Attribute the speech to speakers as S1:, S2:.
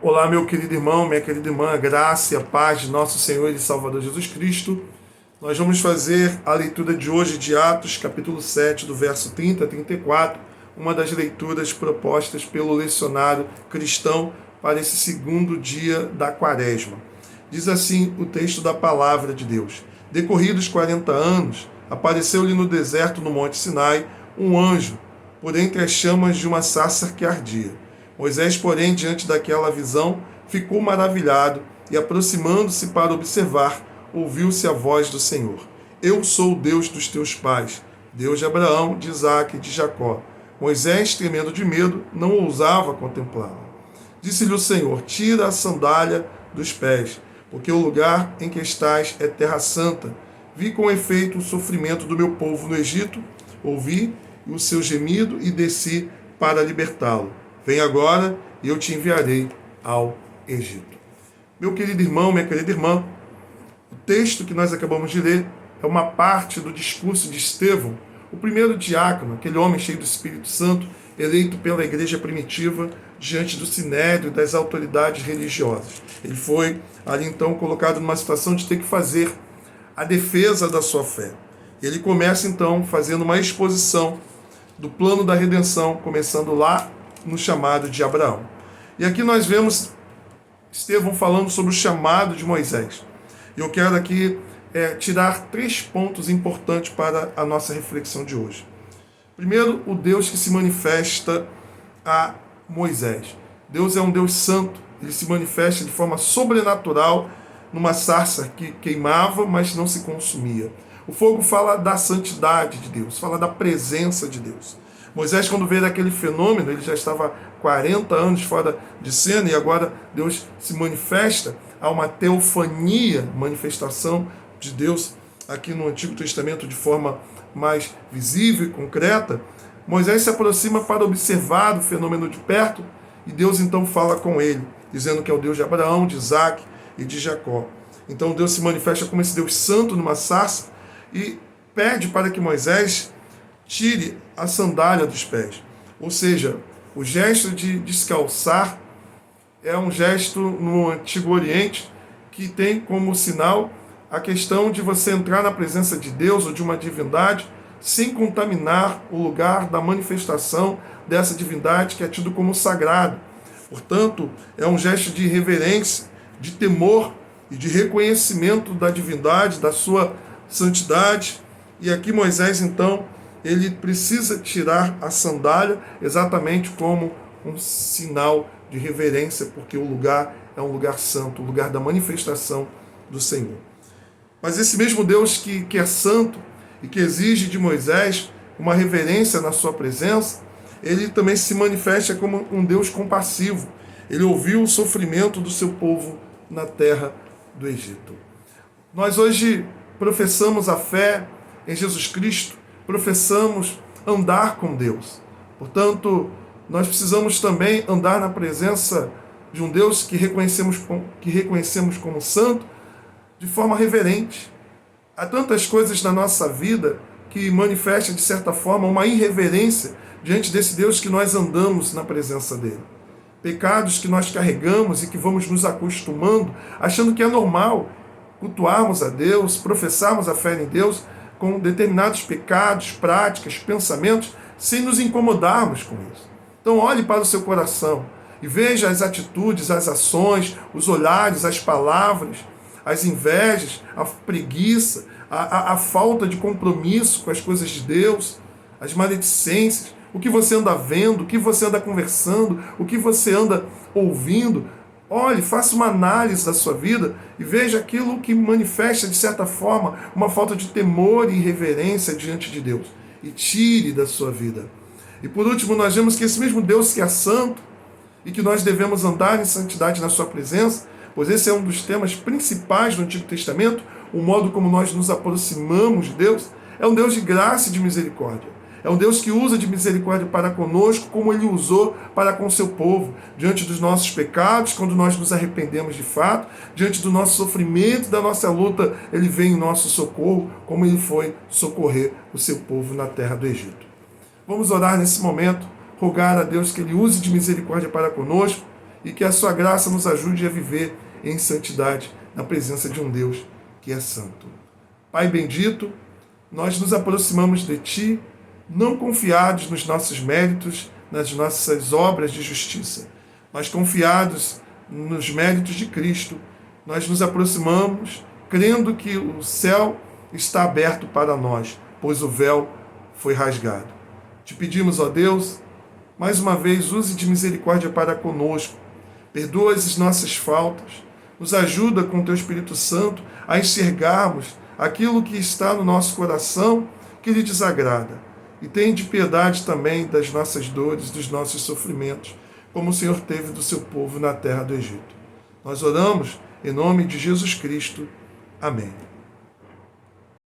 S1: Olá, meu querido irmão, minha querida irmã, a graça e a paz de nosso Senhor e Salvador Jesus Cristo. Nós vamos fazer a leitura de hoje de Atos, capítulo 7, do verso 30 a 34, uma das leituras propostas pelo lecionário cristão para esse segundo dia da Quaresma. Diz assim o texto da palavra de Deus: Decorridos 40 anos, apareceu-lhe no deserto, no monte Sinai, um anjo, por entre as chamas de uma sarça que ardia. Moisés, porém, diante daquela visão, ficou maravilhado e, aproximando-se para observar, ouviu-se a voz do Senhor: Eu sou o Deus dos teus pais, Deus de Abraão, de Isaque e de Jacó. Moisés, tremendo de medo, não ousava contemplá-lo. Disse-lhe o Senhor: Tira a sandália dos pés, porque o lugar em que estás é terra santa. Vi com efeito o sofrimento do meu povo no Egito, ouvi o seu gemido e desci para libertá-lo. Vem agora e eu te enviarei ao Egito. Meu querido irmão, minha querida irmã, o texto que nós acabamos de ler é uma parte do discurso de Estevão, o primeiro diácono, aquele homem cheio do Espírito Santo, eleito pela igreja primitiva diante do sinédrio e das autoridades religiosas. Ele foi ali então colocado numa situação de ter que fazer a defesa da sua fé. Ele começa então fazendo uma exposição do plano da redenção, começando lá no chamado de Abraão. E aqui nós vemos Estevão falando sobre o chamado de Moisés. E eu quero aqui tirar 3 pontos importantes para a nossa reflexão de hoje. Primeiro, o Deus que se manifesta a Moisés. Deus é um Deus santo, ele se manifesta de forma sobrenatural numa sarça que queimava, mas não se consumia. O fogo fala da santidade de Deus, fala da presença de Deus. Moisés, quando veio daquele fenômeno, ele já estava 40 anos fora de cena e agora Deus se manifesta. Há uma teofania, manifestação de Deus aqui no Antigo Testamento de forma mais visível e concreta. Moisés se aproxima para observar o fenômeno de perto e Deus então fala com ele, dizendo que é o Deus de Abraão, de Isaque e de Jacó. Então Deus se manifesta como esse Deus santo numa sarça e pede para que Moisés tire a sandália dos pés. Ou seja, o gesto de descalçar é um gesto no Antigo Oriente que tem como sinal a questão de você entrar na presença de Deus ou de uma divindade sem contaminar o lugar da manifestação dessa divindade que é tido como sagrado. Portanto, é um gesto de reverência, de temor e de reconhecimento da divindade, da sua santidade. E aqui Moisés, então, ele precisa tirar a sandália exatamente como um sinal de reverência, porque o lugar é um lugar santo, o lugar da manifestação do Senhor. Mas esse mesmo Deus que é santo e que exige de Moisés uma reverência na sua presença, ele também se manifesta como um Deus compassivo. Ele ouviu o sofrimento do seu povo na terra do Egito. Nós hoje professamos a fé em Jesus Cristo, professamos andar com Deus. Portanto, nós precisamos também andar na presença de um Deus que reconhecemos como santo de forma reverente. Há tantas coisas na nossa vida que manifestam, de certa forma, uma irreverência diante desse Deus que nós andamos na presença dele. Pecados que nós carregamos e que vamos nos acostumando, achando que é normal cultuarmos a Deus, professarmos a fé em Deus, com determinados pecados, práticas, pensamentos, sem nos incomodarmos com isso. Então olhe para o seu coração e veja as atitudes, as ações, os olhares, as palavras, as invejas, a preguiça, a falta de compromisso com as coisas de Deus, as maledicências, o que você anda vendo, o que você anda conversando, o que você anda ouvindo. Olhe, faça uma análise da sua vida e veja aquilo que manifesta, de certa forma, uma falta de temor e reverência diante de Deus. E tire da sua vida. E por último, nós vemos que esse mesmo Deus que é santo e que nós devemos andar em santidade na sua presença, pois esse é um dos temas principais do Antigo Testamento, o modo como nós nos aproximamos de Deus, é um Deus de graça e de misericórdia. É um Deus que usa de misericórdia para conosco, como Ele usou para com o seu povo, diante dos nossos pecados, quando nós nos arrependemos de fato, diante do nosso sofrimento, da nossa luta, Ele vem em nosso socorro, como Ele foi socorrer o seu povo na terra do Egito. Vamos orar nesse momento, rogar a Deus que Ele use de misericórdia para conosco e que a sua graça nos ajude a viver em santidade na presença de um Deus que é santo. Pai bendito, nós nos aproximamos de Ti, não confiados nos nossos méritos, nas nossas obras de justiça, mas confiados nos méritos de Cristo. Nós nos aproximamos crendo que o céu está aberto para nós, pois o véu foi rasgado. Te pedimos, ó Deus, mais uma vez, use de misericórdia para conosco, perdoa as nossas faltas, nos ajuda com o Teu Espírito Santo a enxergarmos aquilo que está no nosso coração que lhe desagrada. E tem de piedade também das nossas dores, dos nossos sofrimentos, como o Senhor teve do seu povo na terra do Egito. Nós oramos em nome de Jesus Cristo. Amém.